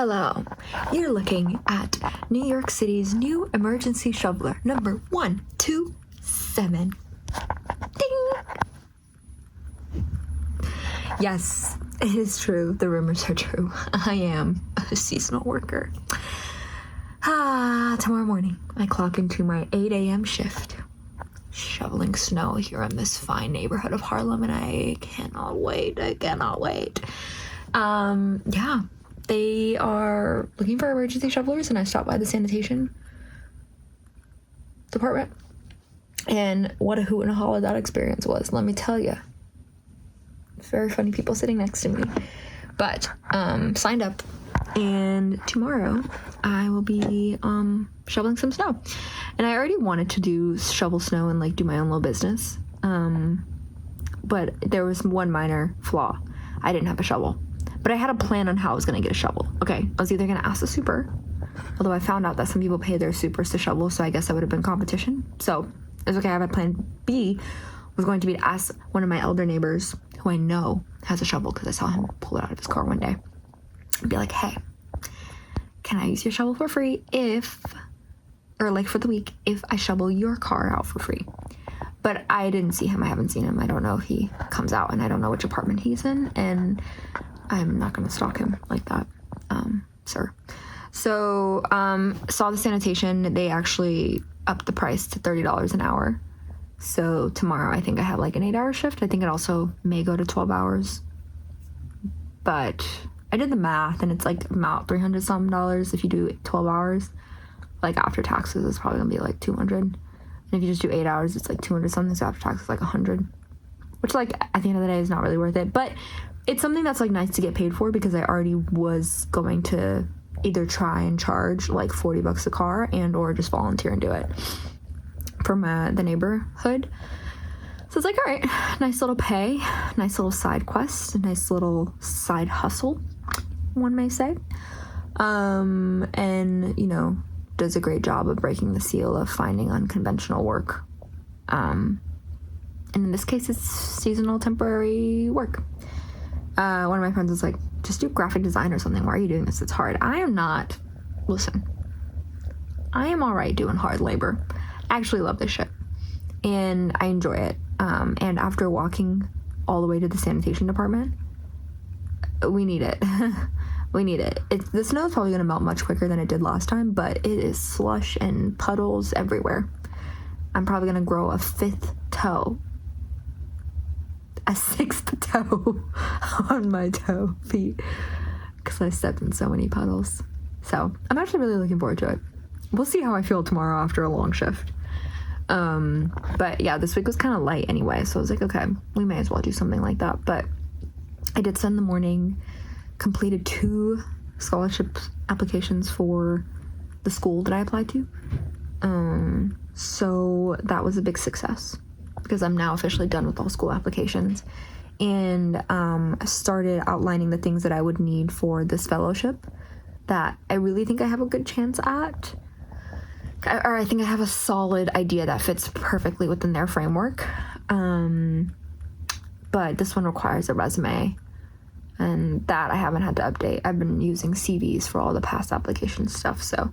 Hello, you're looking at New York City's new emergency shoveler, number 127. Ding! Yes, it is true. The rumors are true. I am a seasonal worker. Tomorrow morning, I clock into my 8 a.m. shift, shoveling snow here in this fine neighborhood of Harlem, and I cannot wait. Yeah. They are looking for emergency shovelers, and I stopped by the sanitation department. And what a hoot and a holler that experience was, let me tell you. Very funny people sitting next to me. But signed up, and tomorrow I will be shoveling some snow. And I already wanted to shovel snow and do my own little business. But there was one minor flaw. I didn't have a shovel. But I had a plan on how I was going to get a shovel. Okay, I was either going to ask the super, although I found out that some people pay their supers to shovel, so I guess that would have been competition. So it was okay. I have a plan B, was going to be to ask one of my elder neighbors, who I know has a shovel because I saw him pull it out of his car one day, and be like, hey, can I use your shovel for free for the week if I shovel your car out for free? But I didn't see him. I haven't seen him. I don't know if he comes out, and I don't know which apartment he's in, and I'm not going to stalk him like that, sir. So, saw the sanitation. They actually upped the price to $30 an hour. So tomorrow I think I have an 8-hour shift. I think it also may go to 12 hours. But I did the math, and it's about $300 something if you do 12 hours. After taxes, it's probably going to be 200. And if you just do 8 hours, it's 200 something. So after taxes, 100. Which at the end of the day is not really worth it. But it's something that's nice to get paid for, because I already was going to either try and charge $40 a car and or just volunteer and do it from the neighborhood. So it's all right, nice little pay, nice little side quest, a nice little side hustle, one may say. And does a great job of breaking the seal of finding unconventional work. And in this case, it's seasonal temporary work. One of my friends was like, just do graphic design or something. Why are you doing this? It's hard. I am not. Listen, I am all right doing hard labor. I actually love this shit. And I enjoy it. And after walking all the way to the sanitation department, we need it. We need it. The snow is probably going to melt much quicker than it did last time, but it is slush and puddles everywhere. I'm probably going to grow a 6th toe on my feet, because I stepped in so many puddles. So I'm actually really looking forward to it. We'll see how I feel tomorrow after a long shift. But yeah, this week was kind of light anyway, so I was like, okay, we may as well do something like that. But I did spend the morning, completed 2 scholarship applications for the school that I applied to. So that was a big success, because I'm now officially done with all school applications, and I started outlining the things that I would need for this fellowship that I really think I have a good chance at, or I think I have a solid idea that fits perfectly within their framework. But this one requires a resume, and that I haven't had to update. I've been using CVs for all the past application stuff. So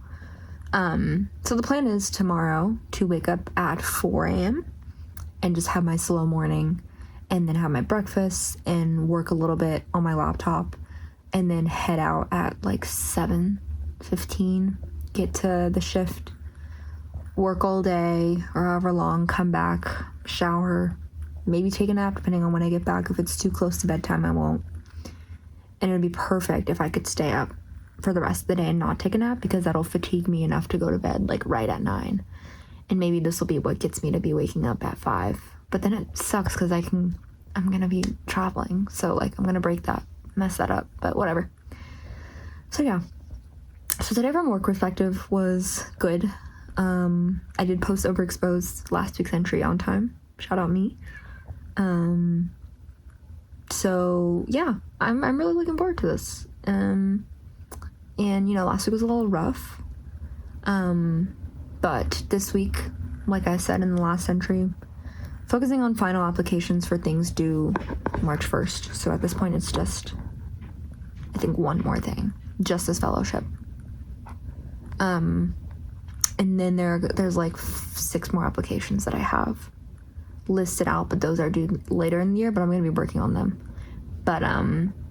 the plan is tomorrow to wake up at 4 a.m. and just have my slow morning, and then have my breakfast and work a little bit on my laptop, and then head out at 7:15, get to the shift, work all day or however long, come back, shower, maybe take a nap depending on when I get back. If it's too close to bedtime, I won't. And it'd be perfect if I could stay up for the rest of the day and not take a nap, because that'll fatigue me enough to go to bed right at 9. And maybe this will be what gets me to be waking up at 5. But then it sucks, because I'm gonna be traveling, so I'm gonna mess that up, but whatever. So yeah, so today from a work perspective was good. I did post OverExposed last week's entry on time, shout out me. So yeah, I'm really looking forward to this. And last week was a little rough, but this week, like I said in the last entry, focusing on final applications for things due March 1st. So at this point, I think think one more thing, just this fellowship. And then there's like 6 more applications that I have listed out, but those are due later in the year, but I'm going to be working on them. But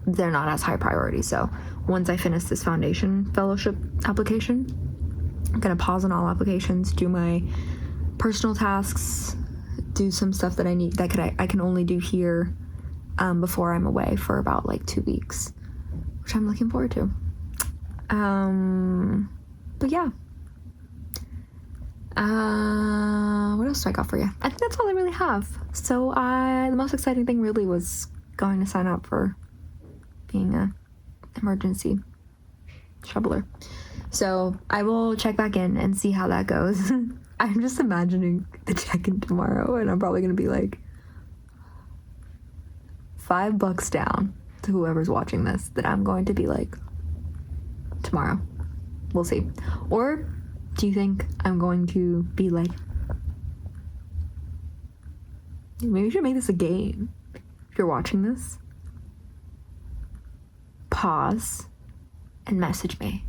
they're not as high priority. So once I finish this foundation fellowship application, I'm going to pause on all applications, do my personal tasks, do some stuff that I need that I can only do here before I'm away for about like 2 weeks, which I'm looking forward to. But yeah. What else do I got for you? I think that's all I really have. So the most exciting thing really was going to sign up for being a emergency shoveler. So I will check back in and see how that goes. I'm just imagining the check-in tomorrow, and I'm probably gonna be like $5 down to whoever's watching this, that I'm going to be like, tomorrow. We'll see. Or do you think I'm going to be like, maybe we should make this a game. If you're watching this, pause and message me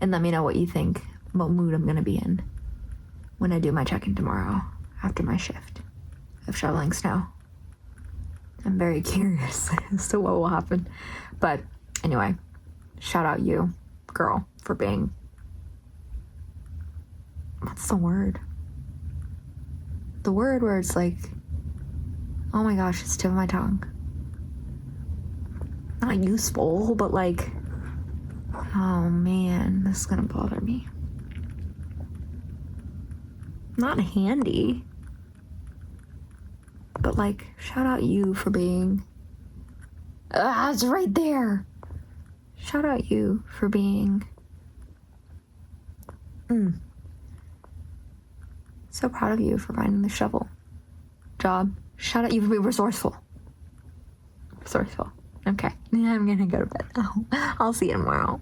and let me know what you think, what mood I'm gonna be in when I do my check-in tomorrow after my shift of shoveling snow. I'm very curious as to what will happen. But anyway, shout out you, girl, for being, what's the word? The word where it's like, oh my gosh, it's tip of my tongue. Not useful, but like, oh man, this is gonna bother me. Not handy, but like, shout out you for being, it's right there. Shout out you for being, so proud of you for finding the shovel job. Shout out you for being resourceful. Resourceful. Okay, I'm gonna go to bed now. I'll see you tomorrow.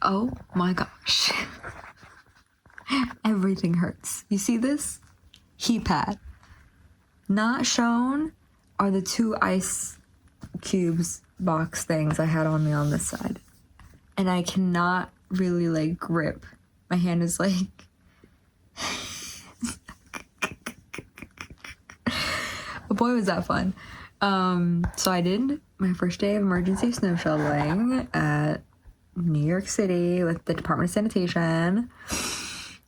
Oh my gosh. Everything hurts. You see this? Heat pad. Not shown are the 2 ice cubes box things I had on me on this side. And I cannot really like grip. My hand is like... But boy, was that fun. So I did my first day of emergency snow shoveling at New York City with the Department of Sanitation.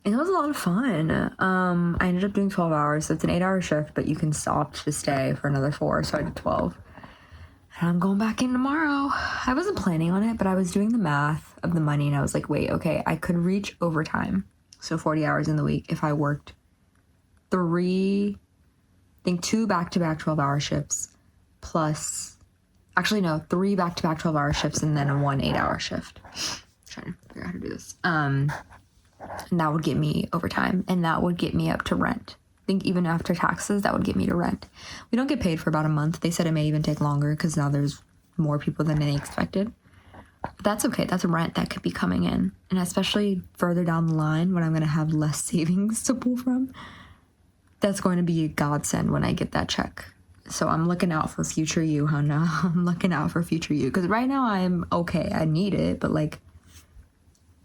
And it was a lot of fun. I ended up doing 12 hours, so it's an 8-hour shift, but you can opt to stay for another 4, so I did 12. And I'm going back in tomorrow. I wasn't planning on it, but I was doing the math of the money, and I was like, wait, okay, I could reach overtime, so 40 hours in the week, if I worked 2 back-to-back 12-hour shifts, plus, actually no, 3 back-to-back 12-hour shifts, and then 1 8-hour shift. I'm trying to figure out how to do this. And that would get me overtime, and that would get me up to rent. I think even after taxes, that would get me to rent. We don't get paid for about a month. They said it may even take longer because now there's more people than they expected. But that's okay. That's rent that could be coming in. And especially further down the line when I'm going to have less savings to pull from, that's going to be a godsend when I get that check. So I'm looking out for future you, Hannah. I'm looking out for future you. Because right now I'm okay. I need it, but like,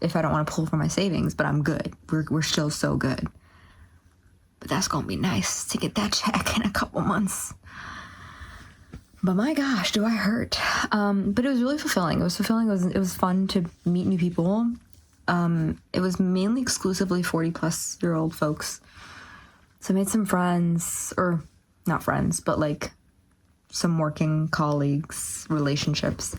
if I don't want to pull from my savings, but I'm good. We're still so good. But that's going to be nice to get that check in a couple months. But my gosh, do I hurt. But it was really fulfilling. It was fulfilling. It was fun to meet new people. It was mainly exclusively 40-plus-year-old folks. So I made some friends, or not friends, but like some working colleagues, relationships.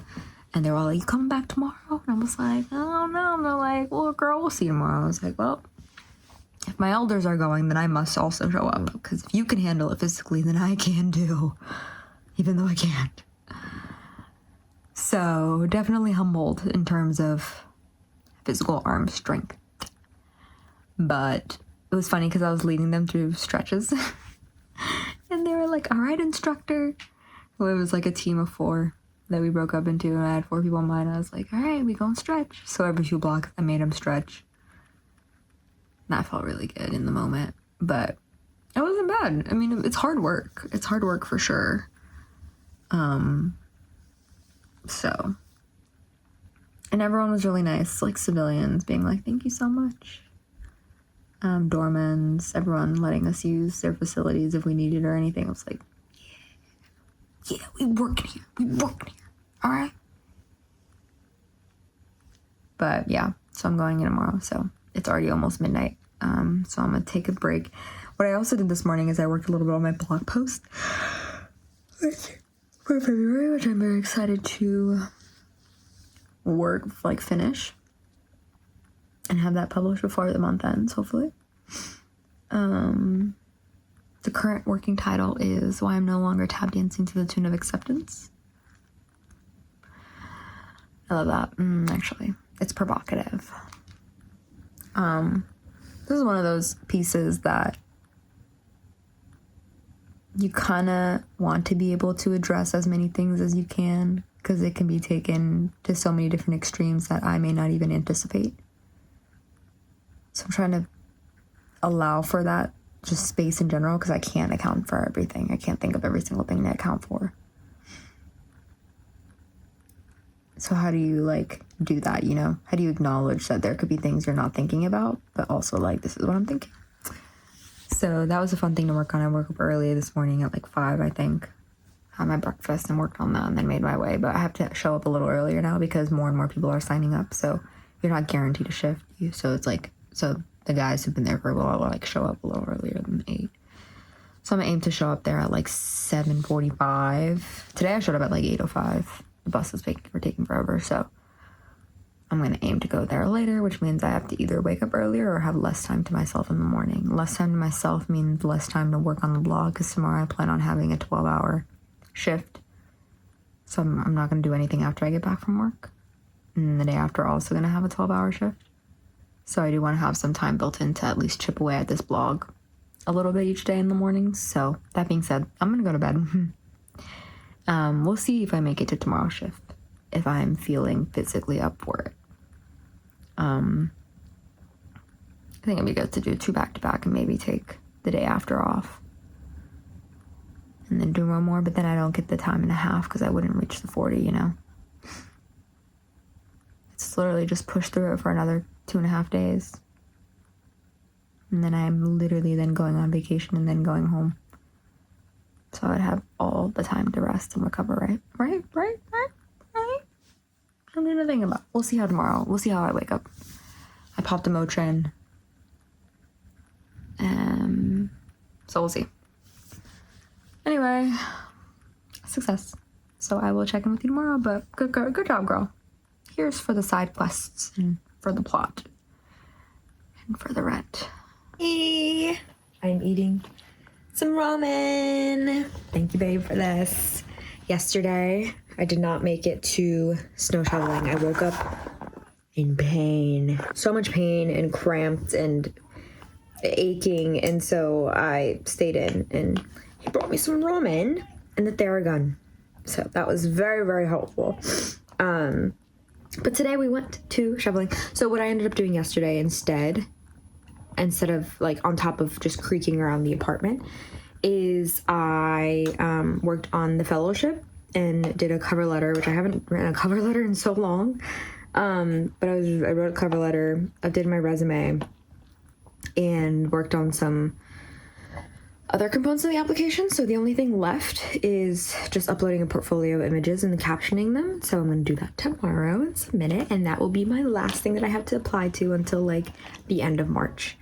And they were all like, you coming back tomorrow? And I was like, I don't know. And they're like, well, girl, we'll see you tomorrow. I was like, well, if my elders are going, then I must also show up. Because if you can handle it physically, then I can too. Even though I can't. So definitely humbled in terms of physical arm strength. But it was funny because I was leading them through stretches. And they were like, all right, instructor. Well, it was like a team of 4 that we broke up into, and I had 4 people in mine. I was like, all right, we gonna stretch. So every few blocks, I made them stretch. That felt really good in the moment. But it wasn't bad. I mean, it's hard work. It's hard work for sure. So, and everyone was really nice, like civilians being like, thank you so much. Doormans, everyone letting us use their facilities if we needed or anything. I was like, yeah, we working here. All right. But yeah, so I'm going in tomorrow. So it's already almost midnight. So I'm gonna take a break. What I also did this morning is I worked a little bit on my blog post for February, which I'm very excited to finish and have that published before the month ends, hopefully. The current working title is Why I'm No Longer Tap Dancing to the Tune of Acceptance. I love that, actually. It's provocative. This is one of those pieces that you kind of want to be able to address as many things as you can, because it can be taken to so many different extremes that I may not even anticipate. So I'm trying to allow for that just space in general, because I can't account for everything. I can't think of every single thing to account for. So how do you, do that, you know? How do you acknowledge that there could be things you're not thinking about, but also, this is what I'm thinking? So that was a fun thing to work on. I woke up early this morning at 5, I think. Had my breakfast and worked on that and then made my way. But I have to show up a little earlier now because more and more people are signing up. So you're not guaranteed a shift. So it's so the guys who've been there for a while will show up a little earlier than 8. So I'm gonna aim to show up there at 7:45. Today I showed up at 8:05. The buses were taking forever. So I'm going to aim to go there later, which means I have to either wake up earlier or have less time to myself in the morning. Less time to myself means less time to work on the blog, because tomorrow I plan on having a 12-hour shift. So I'm not going to do anything after I get back from work. And the day after, I'm also going to have a 12-hour shift. So I do want to have some time built in to at least chip away at this blog a little bit each day in the mornings. So that being said, I'm going to go to bed. We'll see if I make it to tomorrow's shift, if I'm feeling physically up for it. I think it'd be good to do 2 back-to-back and maybe take the day after off. And then do one more, but then I don't get the time and a half because I wouldn't reach the 40, you know? It's literally just push through it for another 2.5 days. And then I'm literally then going on vacation and then going home. So I'd have all the time to rest and recover, right? Right? Something to think about. We'll see how I wake up. I popped a Motrin. So we'll see. Anyway, success. So I will check in with you tomorrow, but good job, girl. Here's for the side quests and for the plot and for the rent. Hey, I'm eating some ramen. Thank you, babe, for this. Yesterday, I did not make it to snow shoveling. I woke up in pain. So much pain and cramped and aching. And so I stayed in and he brought me some ramen and the Theragun. So that was very, very helpful. But today we went to shoveling. So what I ended up doing yesterday instead of on top of just creaking around the apartment, is I worked on the fellowship and did a cover letter, which I haven't written a cover letter in so long. But I wrote a cover letter, updated my resume, and worked on some other components of the application. So the only thing left is just uploading a portfolio of images and captioning them. So I'm going to do that tomorrow and submit it. And that will be my last thing that I have to apply to until the end of March.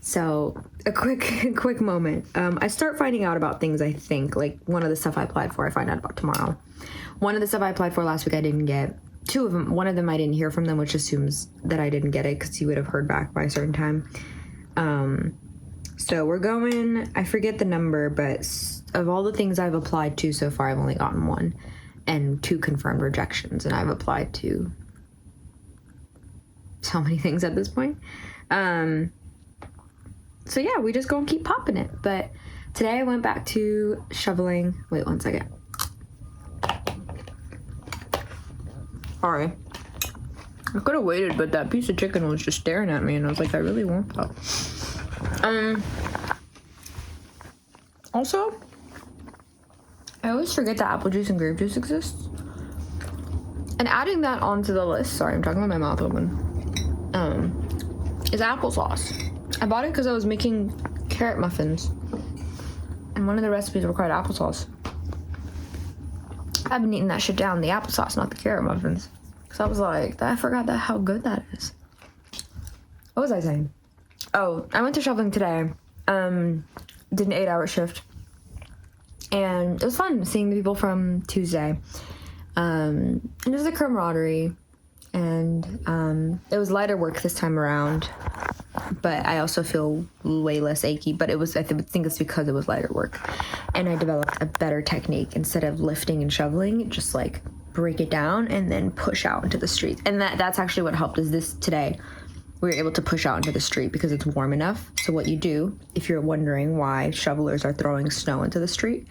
So a quick moment. I start finding out about things, I think, one of the stuff I applied for, I find out about tomorrow. One of the stuff I applied for last week, I didn't get. 2 of them, one of them I didn't hear from them, which assumes that I didn't get it because you would have heard back by a certain time. So we're going, I forget the number, but of all the things I've applied to so far, I've only gotten 1 and 2 confirmed rejections. And I've applied to so many things at this point. So yeah, we just go and keep popping it. But today I went back to shoveling. Wait 1 second. Sorry. I could have waited, but that piece of chicken was just staring at me, and I was like, I really want that. Also, I always forget that apple juice and grape juice exists. And adding that onto the list, sorry, I'm talking with my mouth open, is applesauce. I bought it because I was making carrot muffins. And one of the recipes required applesauce. I've been eating that shit down, the applesauce, not the carrot muffins. Because I was like, I forgot how good that is. What was I saying? Oh, I went to shoveling today. Did an 8-hour shift. And it was fun seeing the people from Tuesday. And it was a camaraderie. And it was lighter work this time around. But I also feel way less achy. But it was, I think it's because it was lighter work. And I developed a better technique. Instead of lifting and shoveling, just like break it down and then push out into the street. And that's actually what helped is this today. We were able to push out into the street because it's warm enough. So what you do, if you're wondering why shovelers are throwing snow into the street,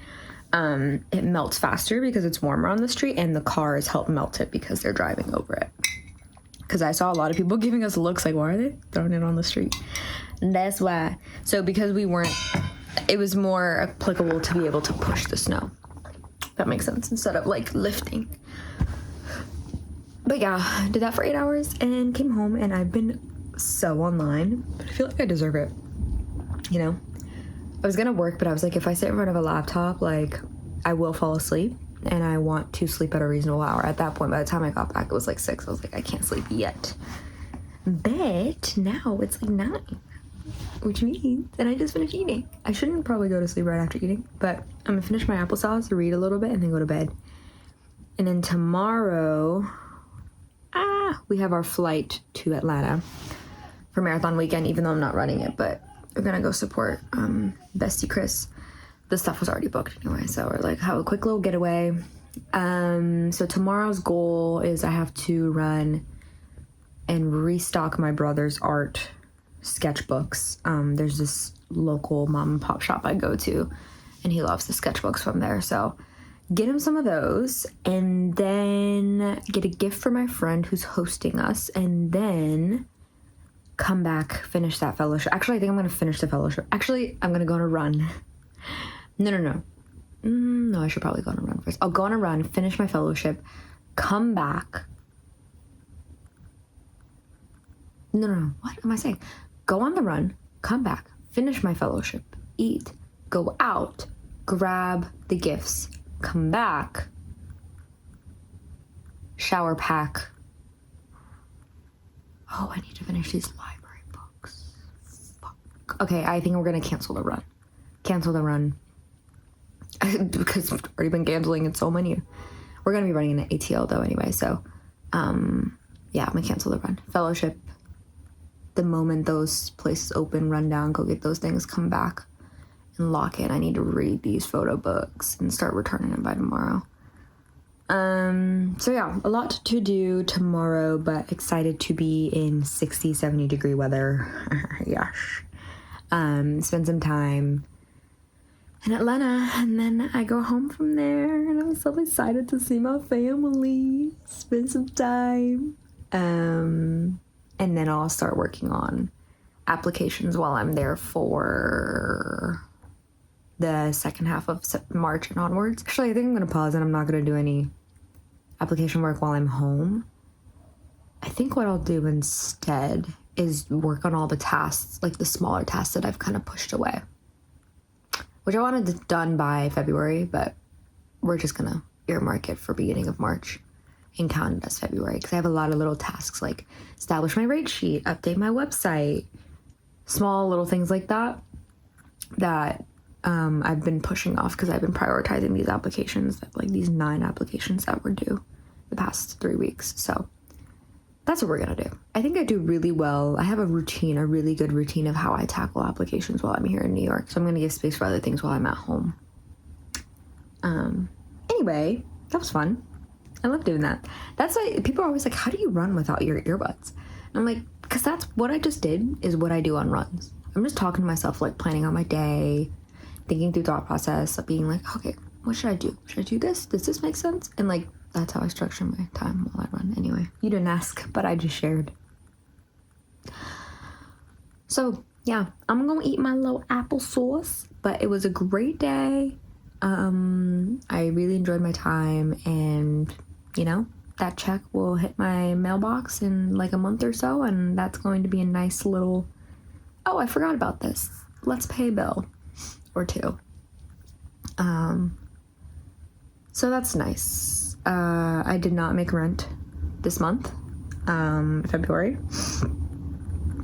it melts faster because it's warmer on the street, and the cars help melt it because they're driving over it. Because I saw a lot of people giving us looks like, why are they throwing it on the street? And that's why. So because we weren't, it was more applicable to be able to push the snow. That makes sense, instead of like lifting. But yeah, I did that for 8 hours and came home, and I've been so online, but I feel like I deserve it. You know, I was gonna work, but I was like, if I sit in front of a laptop, like I will fall asleep, and I want to sleep at a reasonable hour. At that point, by the time I got back, it was like 6. I was like, I can't sleep yet. But now it's like 9, which means, and I just finished eating. I shouldn't probably go to sleep right after eating, but I'm gonna finish my applesauce, read a little bit, and then go to bed. And then tomorrow, we have our flight to Atlanta for marathon weekend, even though I'm not running it, but we're gonna go support Bestie Chris. The stuff was already booked anyway, so we're like, have a quick little getaway. So tomorrow's goal is I have to run and restock my brother's art sketchbooks. There's this local mom and pop shop I go to, and he loves the sketchbooks from there, so get him some of those, and then get a gift for my friend who's hosting us, and then come back, finish that fellowship. Actually, I think I'm going to finish the fellowship. Actually, I'm going to go on a run. No. No, I should probably go on a run first. I'll go on a run, finish my fellowship, come back. No. What am I saying? Go on the run, come back, finish my fellowship, eat, go out, grab the gifts, come back, shower, pack. Oh, I need to finish these library books. Fuck. Okay, I think we're gonna cancel the run. Because we've already been canceling it so many. We're gonna be running an ATL though anyway, so yeah, I'm gonna cancel the run. Fellowship, the moment those places open, run down, go get those things, come back and lock in. I need to read these photo books and start returning them by tomorrow. So yeah, a lot to do tomorrow, but excited to be in 60, 70 degree weather. Gosh. Spend some time in Atlanta, and then I go home from there, and I'm so excited to see my family, spend some time. And then I'll start working on applications while I'm there for the second half of March and onwards. Actually, I think I'm going to pause, and I'm not going to do any application work while I'm home. I think what I'll do instead is work on all the tasks, like the smaller tasks that I've kind of pushed away, which I wanted it done by February, but we're just going to earmark it for beginning of March and count it as February, because I have a lot of little tasks like establish my rate sheet, update my website, small little things like that I've been pushing off because I've been prioritizing these applications, like these 9 applications that were due the past 3 weeks. So that's what we're going to do. I think I do really well. I have a really good routine of how I tackle applications while I'm here in New York. So I'm going to give space for other things while I'm at home. Anyway, that was fun. I love doing that. That's why people are always like, how do you run without your earbuds? And I'm like, because that's what I just did is what I do on runs. I'm just talking to myself, like planning out my day, thinking through thought process, of being like, okay, what should I do? Should I do this? Does this make sense? And like, that's how I structure my time while I run. Anyway, you didn't ask, but I just shared. So yeah, I'm gonna eat my little applesauce, But it was a great day. I really enjoyed my time, and that check will hit my mailbox in like a month or so, and that's going to be a nice little, oh, I forgot about this, let's pay a bill or two. So that's nice. I did not make rent this month, February.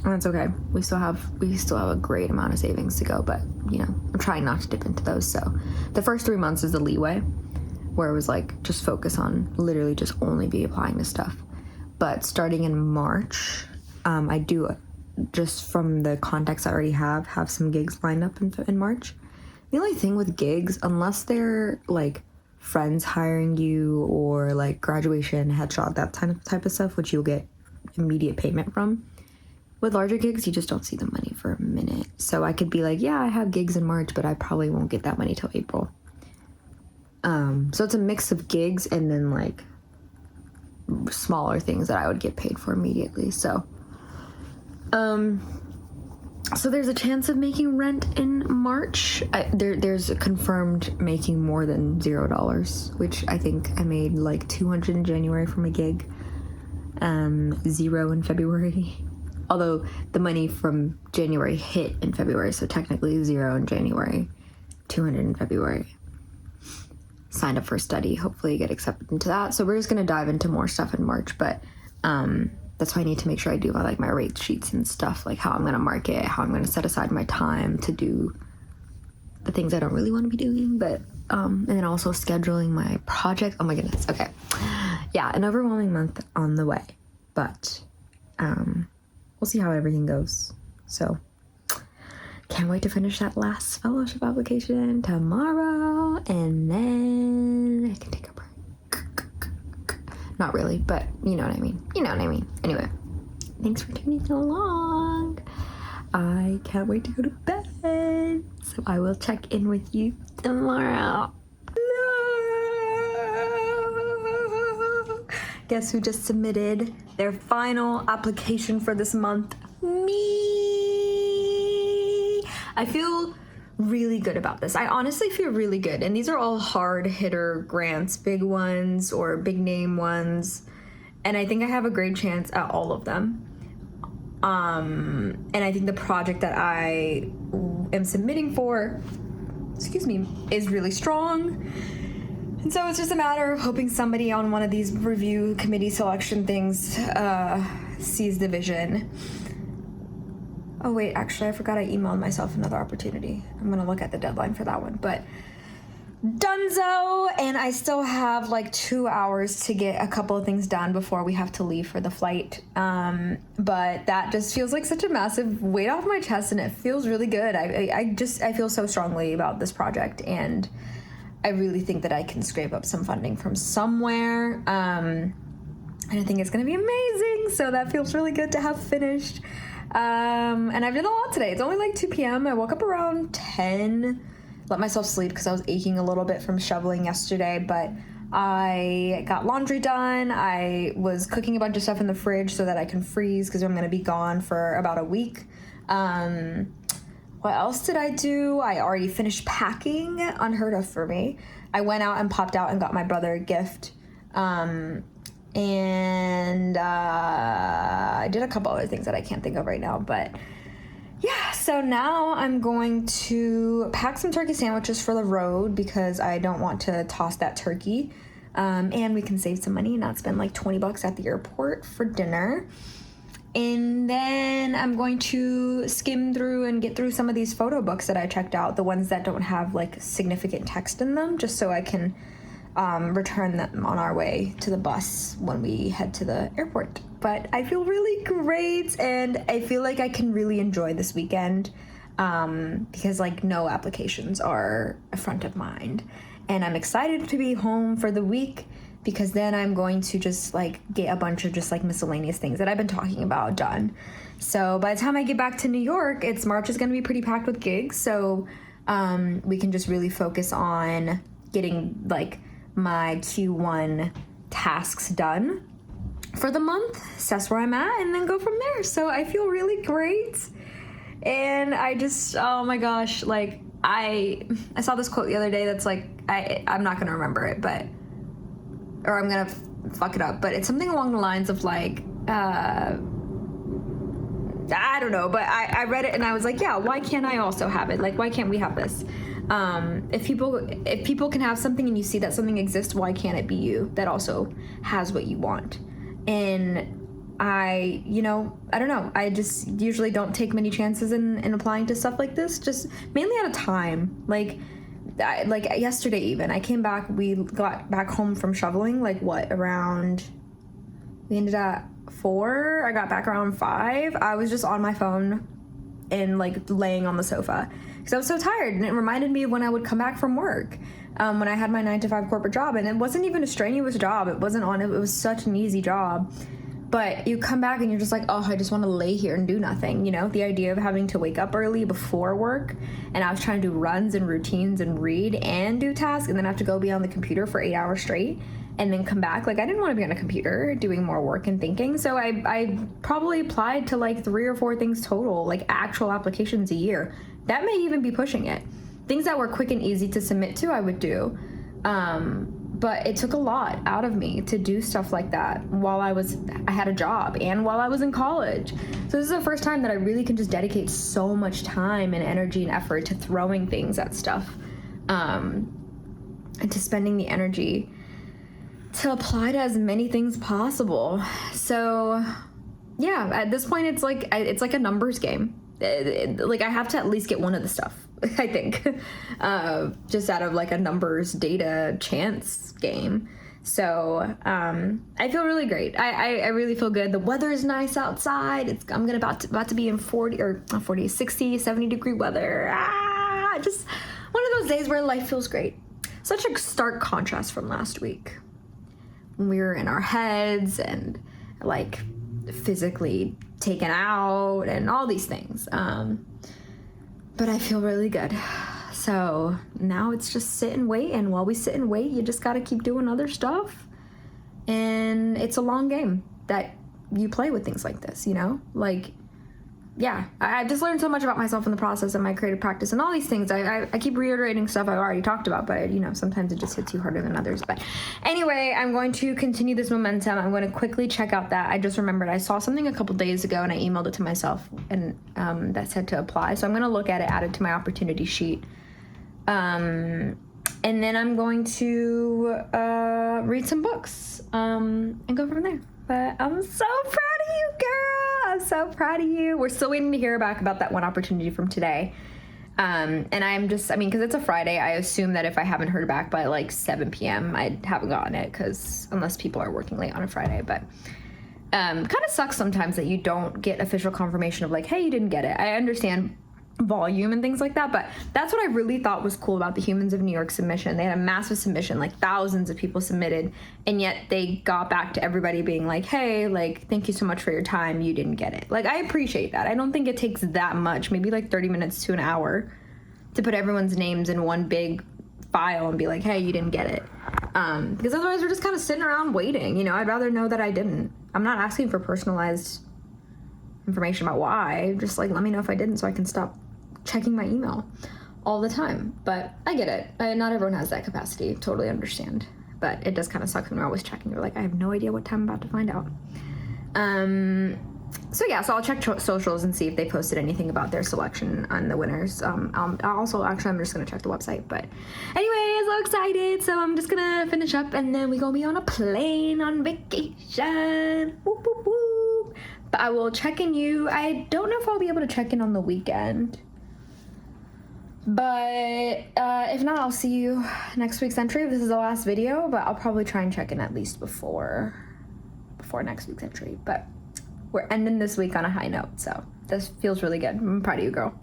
And that's okay. We still have a great amount of savings to go, but I'm trying not to dip into those. So the first 3 months is the leeway, where it was like just focus on literally just only be applying to stuff. But starting in March, I do, just from the contacts I already have some gigs lined up in March. The only thing with gigs, unless they're like friends hiring you or like graduation, headshot, that type of stuff, which you'll get immediate payment from. With larger gigs, you just don't see the money for a minute. So I could be like, yeah, I have gigs in March, but I probably won't get that money till April. So it's a mix of gigs and then like smaller things that I would get paid for immediately. So there's a chance of making rent in March. There's a confirmed making more than $0, which I think I made like $200 in January from a gig, $0 in February. Although the money from January hit in February, so technically $0 in January, $200 in February. Signed up for a study, hopefully get accepted into that. So we're just gonna dive into more stuff in March, but that's why I need to make sure I do my rate sheets and stuff, like how I'm gonna market, how I'm gonna set aside my time to do the things I don't really want to be doing, but and then also scheduling my project. Oh my goodness, okay. Yeah, an overwhelming month on the way, but we'll see how everything goes. So can't wait to finish that last fellowship application tomorrow, and then I can take a break. Not really, but you know what I mean. Anyway, thanks for tuning along. I can't wait to go to bed, so I will check in with you tomorrow. Guess who just submitted their final application for this month? Me. I feel really good about this. I honestly feel really good. And these are all hard hitter grants, big ones or big name ones. And I think I have a great chance at all of them. And I think the project that I am submitting for, is really strong. And so it's just a matter of hoping somebody on one of these review committee selection things sees the vision. Oh wait, actually I forgot I emailed myself another opportunity. I'm gonna look at the deadline for that one, but dunzo, and I still have like 2 hours to get a couple of things done before we have to leave for the flight. But that just feels like such a massive weight off my chest, and it feels really good. I feel so strongly about this project, and I really think that I can scrape up some funding from somewhere. And I think it's gonna be amazing. So that feels really good to have finished. And I've done a lot today. It's only like 2 p.m. I woke up around 10, let myself sleep because I was aching a little bit from shoveling yesterday, but I got laundry done. I was cooking a bunch of stuff in the fridge so that I can freeze because I'm going to be gone for about a week. What else did I do? I already finished packing, unheard of for me. I went out and popped out and got my brother a gift. And I did a couple other things that I can't think of right now, but yeah, so now I'm going to pack some turkey sandwiches for the road because I don't want to toss that turkey, and we can save some money and not spend like $20 at the airport for dinner. And then I'm going to skim through and get through some of these photo books that I checked out, the ones that don't have like significant text in them, just so I can return them on our way to the bus when we head to the airport. But I feel really great, and I feel like I can really enjoy this weekend because like no applications are front of mind, and I'm excited to be home for the week because then I'm going to just like get a bunch of just like miscellaneous things that I've been talking about done. So by the time I get back to New York, March is going to be pretty packed with gigs, so we can just really focus on getting like my Q1 tasks done for the month. So that's where I'm at, and then go from there. So I feel really great, and I just, oh my gosh, like I saw this quote the other day that's like, I'm not gonna remember it, but, or I'm gonna fuck it up, but it's something along the lines of like, I don't know, but I read it and I was like, yeah, why can't I also have it? Like, why can't we have this? If people can have something and you see that something exists, why can't it be you that also has what you want? And I don't know. I just usually don't take many chances in applying to stuff like this, just mainly out of time. Like yesterday even, I came back, we got back home from shoveling, like we ended at 4, I got back around 5. I was just on my phone and like laying on the sofa because I was so tired, and it reminded me of when I would come back from work, when I had my 9-to-5 corporate job, and it wasn't even a strenuous job. It was such an easy job. But you come back and you're just like, oh, I just want to lay here and do nothing, The idea of having to wake up early before work, and I was trying to do runs and routines and read and do tasks, and then have to go be on the computer for 8 hours straight and then come back. Like, I didn't want to be on a computer doing more work and thinking. So I probably applied to like 3 or 4 things total, like actual applications a year. That may even be pushing it. Things that were quick and easy to submit to, I would do. But it took a lot out of me to do stuff like that while I had a job and while I was in college. So this is the first time that I really can just dedicate so much time and energy and effort to throwing things at stuff, and to spending the energy to apply to as many things possible. So yeah, at this point it's like a numbers game. Like, I have to at least get one of the stuff, I think, just out of like a numbers data chance game. So I feel really great. I really feel good. The weather is nice outside. I'm about to be in 60, 70 degree weather. Just one of those days where life feels great. Such a stark contrast from last week when we were in our heads and like physically taken out and all these things. But I feel really good. So now it's just sit and wait. And while we sit and wait, you just got to keep doing other stuff. And it's a long game that you play with things like this, Like, yeah, I've just learned so much about myself in the process of my creative practice and all these things. I keep reiterating stuff I've already talked about, but sometimes it just hits you harder than others. But anyway, I'm going to continue this momentum. I'm going to quickly check out that. I just remembered I saw something a couple days ago and I emailed it to myself, and that said to apply. So I'm going to look at it, add it to my opportunity sheet. And then I'm going to read some books and go from there. But I'm so proud of you, girl. I'm so proud of you. We're still waiting to hear back about that one opportunity from today. And because it's a Friday, I assume that if I haven't heard back by like 7 p.m., I haven't gotten it, because unless people are working late on a Friday. But kind of sucks sometimes that you don't get official confirmation of like, hey, you didn't get it. I understand volume and things like that, but that's what I really thought was cool about the Humans of New York submission. They had a massive submission, like thousands of people submitted, and yet they got back to everybody being like, hey, like, thank you so much for your time, you didn't get it. Like, I appreciate that. I don't think it takes that much, maybe like 30 minutes to an hour, to put everyone's names in one big file and be like, hey, you didn't get it. Because otherwise we're just kind of sitting around waiting. I'd rather know that I didn't. I'm not asking for personalized information about why. Just like, let me know if I didn't so I can stop checking my email all the time. But I get it. Not everyone has that capacity. Totally understand. But it does kind of suck when you're always checking. You're like, I have no idea what time I'm about to find out. So yeah, so I'll check socials and see if they posted anything about their selection on the winners. I'm just gonna check the website. But anyway, I'm so excited. So I'm just gonna finish up and then we gonna be on a plane on vacation. Whoop, whoop, whoop. But I will check in you. I don't know if I'll be able to check in on the weekend. But if not, I'll see you next week's entry. This is the last video, but I'll probably try and check in at least before next week's entry. But we're ending this week on a high note, so this feels really good. I'm proud of you, girl.